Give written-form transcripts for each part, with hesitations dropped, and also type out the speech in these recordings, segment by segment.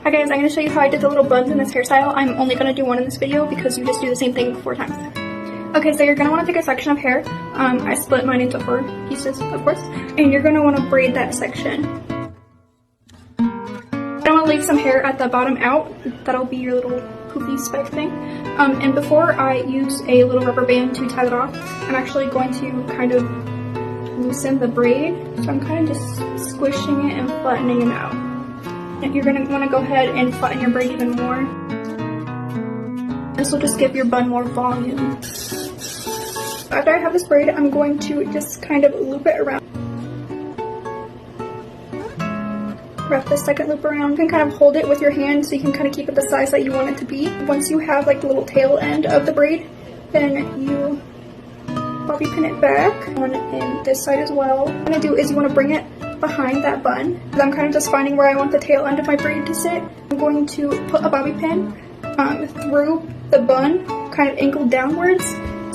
Hi guys, I'm going to show you how I did the little buns in this hairstyle. I'm only going to do one in this video because you just do the same thing 4 times. Okay, so you're going to want to pick a section of hair. I split mine into 4 pieces, of course. And you're going to want to braid that section. I want to leave some hair at the bottom out. That'll be your little poofy spike thing. And before I use a little rubber band to tie it off, I'm actually going to kind of loosen the braid. So I'm kind of just squishing it and flattening it out. You're going to want to go ahead and flatten your braid even more. This will just give your bun more volume. After I have this braid, I'm going to just kind of loop it around. Wrap the second loop around. You can kind of hold it with your hand so you can kind of keep it the size that you want it to be. Once you have like the little tail end of the braid, then you bobby pin it back on in this side as well. What you want to do is you want to bring it behind that bun. I'm kind of just finding where I want the tail end of my braid to sit. I'm going to put a bobby pin through the bun, kind of angled downwards,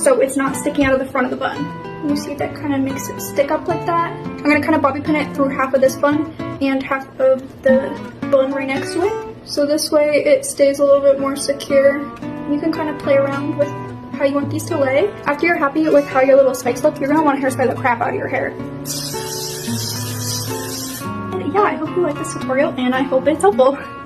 so it's not sticking out of the front of the bun. You see that kind of makes it stick up like that. I'm going to kind of bobby pin it through half of this bun and half of the bun right next to it. So this way it stays a little bit more secure. You can kind of play around with how you want these to lay. After you're happy with how your little spikes look, you're going to want to hairstyle the crap out of your hair. Yeah, I hope you like this tutorial and I hope it's helpful.